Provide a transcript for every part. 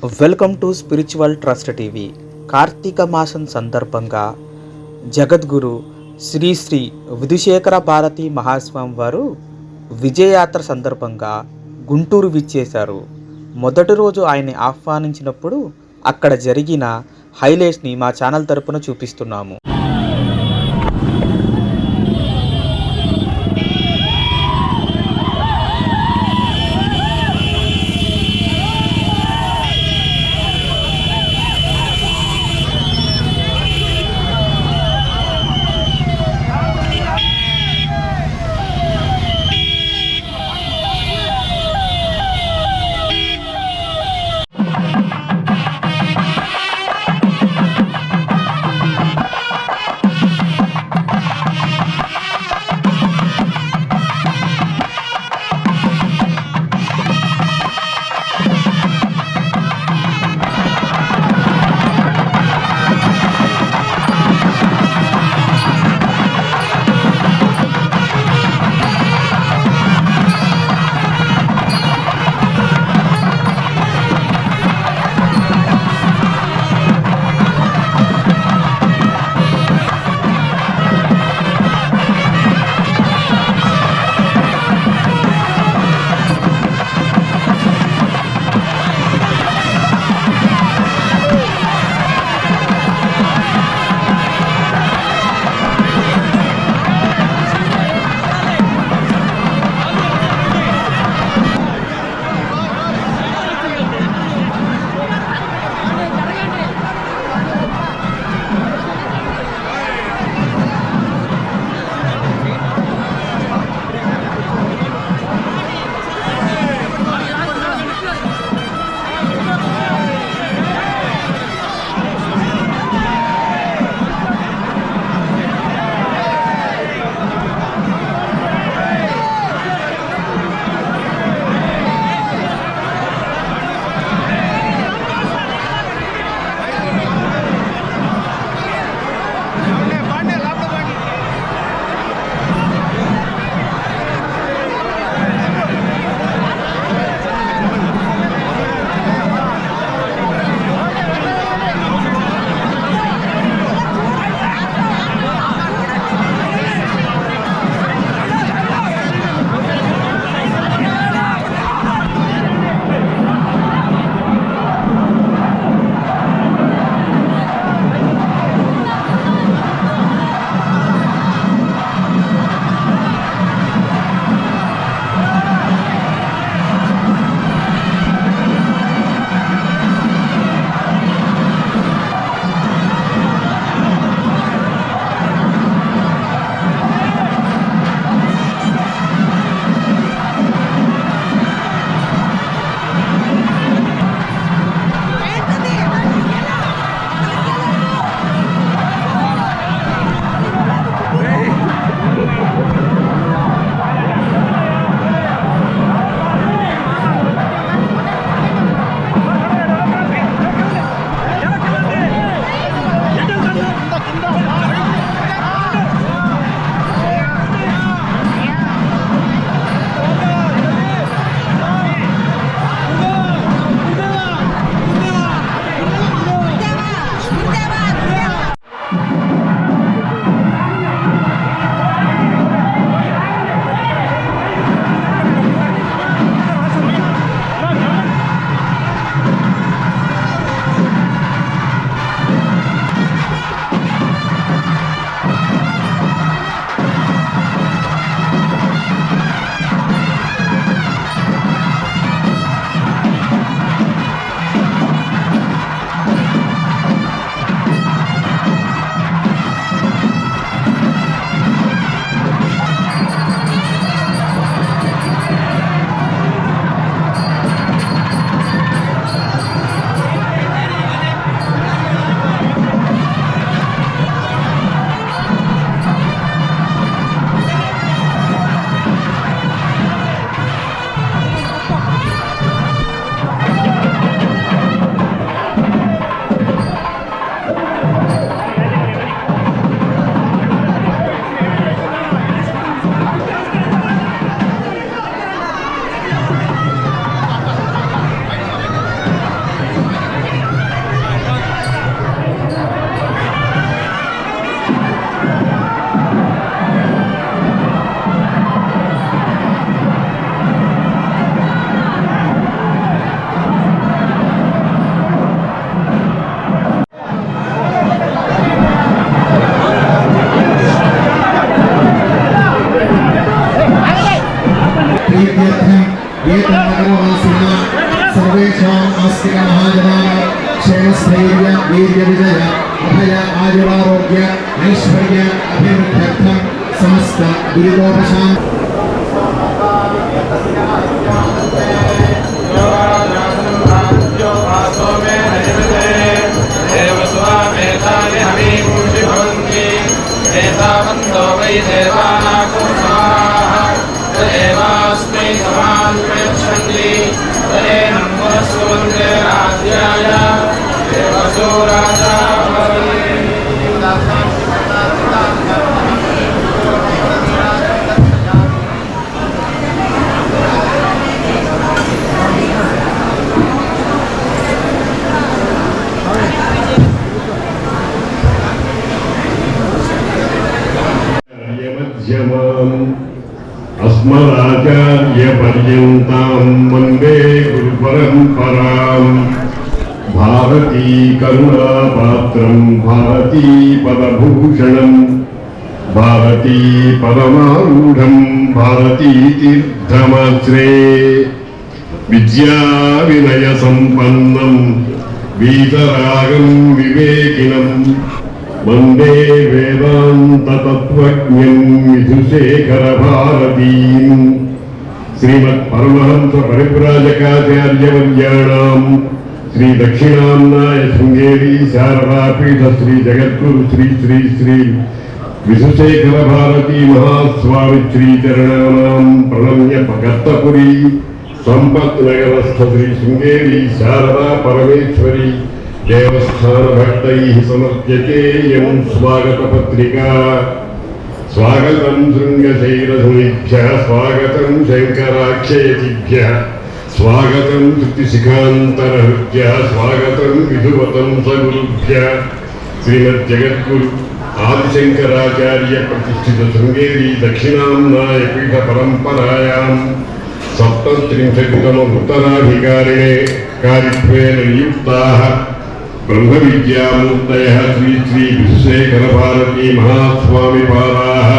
Welcome to spiritual trust TV. కార్తీక మాసం సందర్భంగా జగద్గురు శ్రీ శ్రీ విధుశేఖర భారతి మహాస్వామి వారు విజయయాత్ర సందర్భంగా గుంటూరు విచ్చేశారు. మొదటి రోజు ఆయన్ని ఆహ్వానించినప్పుడు అక్కడ జరిగిన హైలైట్స్ని మా ఛానల్ తరపున చూపిస్తున్నాము. क्षेमस्थैर्य वीर्य विजय अभय आयुरारोग्य ऐश्वर्य अभिवृद्ध्यर्थं समस्त दुरितोपशान्ति देवास्मै समान् प्रयच्छन्ति तेनं पुरस्वन्दे राज्याय देवसो राजा अस्मदाचार्य पर्यन्तां वन्दे गुरुपरम्परां भारती करुणापात्रं भारती पदभूषणं भारती पदमारूढं भारती तीर्थमाश्रे विद्या विनय संपन्नं वीतरागं विवेकिनं वन्दे वेदांत तत्त्वज्ञं विधुशेखर भारतीं श्रीमत्परमहंस परिव्राजकाचार्यवर्याणां श्री दक्षिणाम्नाय शृंगेरी शारदापीठ श्री जगद्गुरु श्री श्री श्री विधुशेखर भारती महास्वामी श्री चरणानां प्रणम्य भगत्तपुरी संपत्नगरस्थ श्री शृंगेरी शारदा परमेश्वरी देवस्थान भक्तैः समर्प्यते यं स्वागतपत्रिका स्वागतं शृङ्गशैलधुनिभ्यः स्वागतं शङ्कराक्षयतिभ्यः स्वागतं श्रुतिशिखान्तरहृद्यः स्वागतं विधुवतं सगुरुभ्यः श्रीमज्जगद्गुरु आदिशङ्कराचार्य प्रतिष्ठित शृङ्गेरी दक्षिणाम्नाय पीठपरम्परायां 37तम उत्तराधिकारिणे कार्यत्वेन नियुक्ताः ब्रह्मविद्यामूर्तयः श्री श्री विधुशेखर भारती महास्वामी पादाः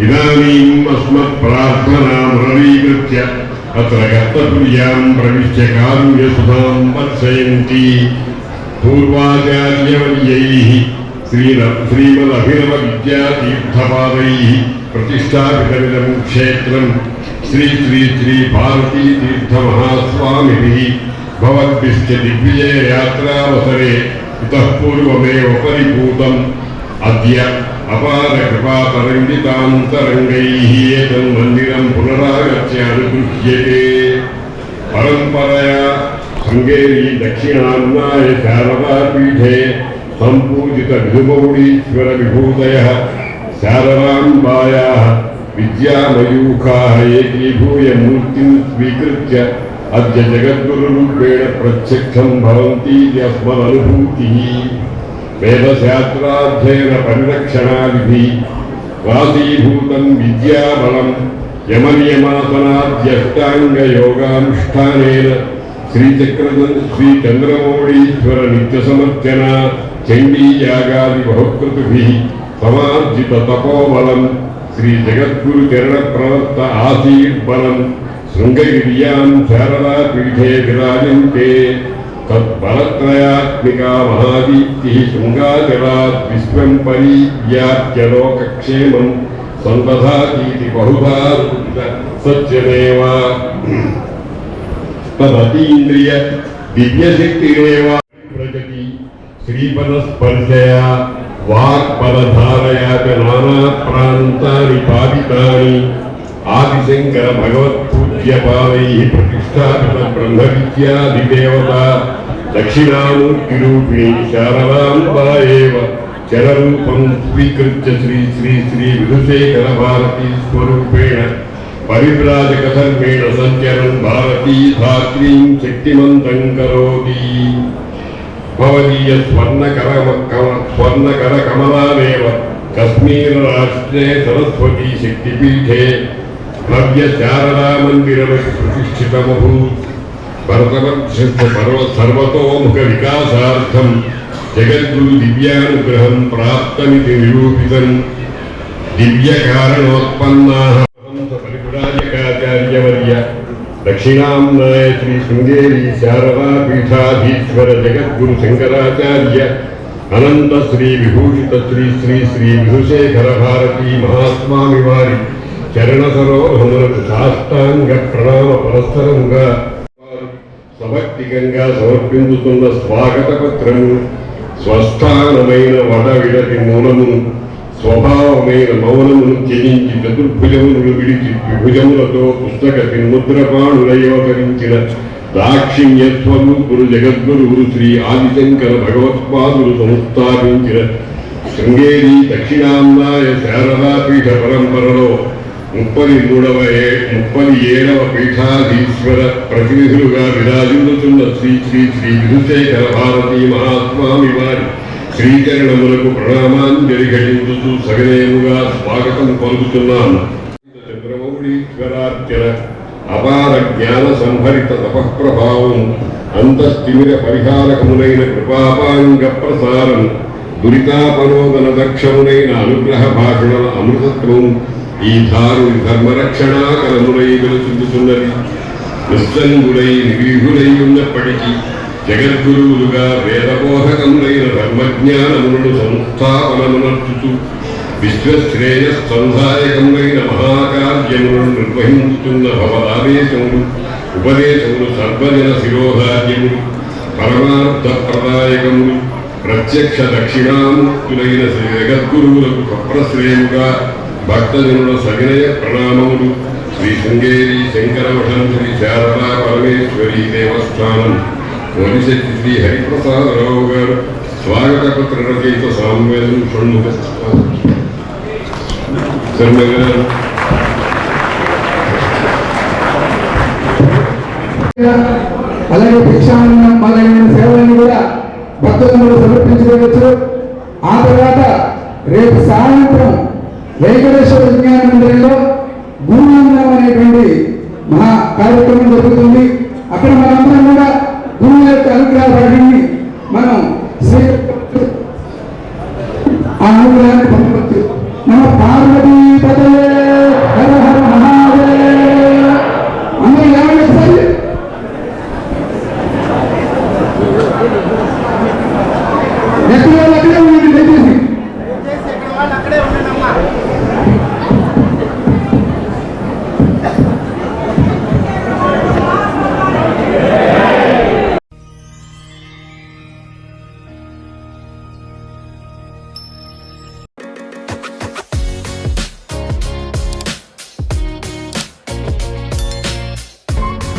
इदानीम् अस्मत्प्रार्थनामूरीकृत्य अत्र कर्तव्यां प्रविश्य कारुण्यसुधां वर्षयन्ति पूर्वाचार्यवर्यैः श्रीमदभिनवविद्यातीर्थपादैः प्रतिष्ठापितमिदं क्षेत्रं श्री श्री श्री भारती तीर्थ महास्वामिभिः भवद्भिश्च दिग्विजय यात्रावसरे इतः पूर्वमेव परिपूतम् अद्य अपार कृपातरङ्गितान्तरङ्गैः एतन्मन्दिरं पुनरागत्य अनुगृह्यते परम्परया शृङ्गेरी दक्षिणाम्नाय शारदापीठे सम्पूजित विधुमौळीश्वर विभूतयः शारदाम्बायाः विद्यामयूखाः एकीभूय मूर्तिं स्वीकृत्य अद्य जगद्गुरुरूपेण प्रत्यक्षं भवन्तीति अस्मदनुभूतिः वेदशास्त्राध्ययन परिरक्षणादिभिः वासीभूतं विद्याबलं यमनियमासनाद्यष्टाङ्गयोगानुष्ठानेन श्रीचन्द्रमौळीश्वर नित्यसमर्चना चण्डीयागादिबहुकृतिभिः समार्जित तपोबलं श्री जगद्गुरुचरणप्रवर्त आसीर्बलं शृङ्गगिर्यां शारदापीठे विराजन्ते तद्बलत्रयात्मिका महादीप्तिः शृङ्गाचलात् विश्वं परिव्याप्य लोकक्षेमं सन्दधातीति बहुधा सत्यमेव तदतीन्द्रिय दिव्यशक्तिरेव प्रजति श्रीपदस्पर्शया वाक्पदधारया च नानाप्रान्तानि पावितानि आदिशङ्कर भगवत्पूज्यपादैः प्रतिष्ठापित ब्रह्मविद्याधिदेवता दक्षिणामूर्तिरूपिणी शारदाम्बा एव चररूपं स्वीकृत्य श्री श्री श्री विधुशेखर भारती स्वरूपेण परिव्राजकधर्मेण सञ्चरन् भारती धात्रीं शक्तिमन्तं करोति भवदीय स्वर्णकरकमलादेव कश्मीर राष्ट्रे सरस्वती शक्तिपीठे भव्य शारदा मन्दिरमपि प्रतिष्ठितमभूत् भरतवर्षस्य सर्वतोमुख विकासार्थं जगद्गुरु दिव्यानुग्रहं प्राप्तमिति निरूपितं दिव्यकारणोत्पन्नाः परिव्राजकाचार्यवर्य दक्षिणाम्नाय श्री शृंगेरी शारदा पीठाधीश्वर जगद्गुरु शंकराचार्य अनंत श्री विभूषित श्री श्री श्री विधुशेखर भारती महास्वामी वारी चरण सरोहमुలకు సాష్టాంగ ప్రణామ పురస్సరంగా సభక్తికంగా సమర్పించుతున్న స్వాగత పత్రము స్వస్థానమైన వడవిడటి మూలమును స్వభావమైన మౌనమును త్యజించి చతుర్భుజములు విడిచి విభుజములతో పుస్తక ముద్రపాణులయోకరించిన దాక్షిణ్య స్వరూపుడు జగద్గురువులు శ్రీ ఆదిశంకర భగవత్పాదులు సంస్థాపించిన శృంగేరి దక్షిణాంనాయ శారదాపీఠ పరంపరలో 37వ పీఠాధీశ్వర ప్రతినిధులుగా విరాజిల్లుతున్న శ్రీ శ్రీ శ్రీ విధుశేఖర భారతీ మహాస్వామి వారి శ్రీచరణములకు ప్రణామాంజలి ఘటించుతూ సవినయముగా స్వాగతం పలుకుతున్నాను. చంద్రమౌళీశ్వరార్చన అపార జ్ఞాన సంభరిత తపఃప్రభావం అంతఃతిమిర పరిహారకములైన కృపాపాంగ ప్రసారం దురితాపరోదన దక్షములైన అనుగ్రహ భాషణల అమృతత్వం ఈ ధారుని ధర్మరక్షణాకరములై వెలుచుతున్నది. నిస్సంగులై నిర్వీహులై ఉన్నప్పటికీ జగద్గురువులుగా వేదబోధకములైన ధర్మజ్ఞానములను సంస్థాపనమునర్చుతూ విశ్వశ్రేయస్సంధాయకములైన మహాకార్యములను నిర్వహించుతున్న భవదాదేశములు ఉపదేశములు సర్వజన శిరోధార్యములు పరమార్థప్రదాయకములు ప్రత్యక్ష దక్షిణామూర్తులైన శ్రీ జగద్గురువులకు సప్రశ్రేయుగా భక్తజనుల సవినయ ప్రణామములు. శ్రీ శృంగేరి శంకరమఠం శ్రీ శారదా పరమేశ్వరి దేవస్థానం పోలిశెట్టి శ్రీ హరిప్రసాదరావు గారు స్వాగత పత్ర రచయిత సామ్వేదం షణ్ముఖ శర్మ గారు, అలాగే భిక్షాన్నం మొదలైన సేవలను కూడా భక్తులను సమర్పించుకోవచ్చు. ఆ తర్వాత రేపు సాయంత్రం వెంకటేశ్వర విజ్ఞాన మందిరంలో గురువందనం అనేటువంటి మహా కార్యక్రమం జరుగుతుంది. అక్కడ మనందరం కూడా గురువు యొక్క అనుగ్రహ భాషని మనం ఆ అనుగ్రహాన్ని పొందవచ్చు. మన పార్వతీ పదవే హర హర మహాదేవ అందరూ ఏమంటే సార్ ఎక్కడ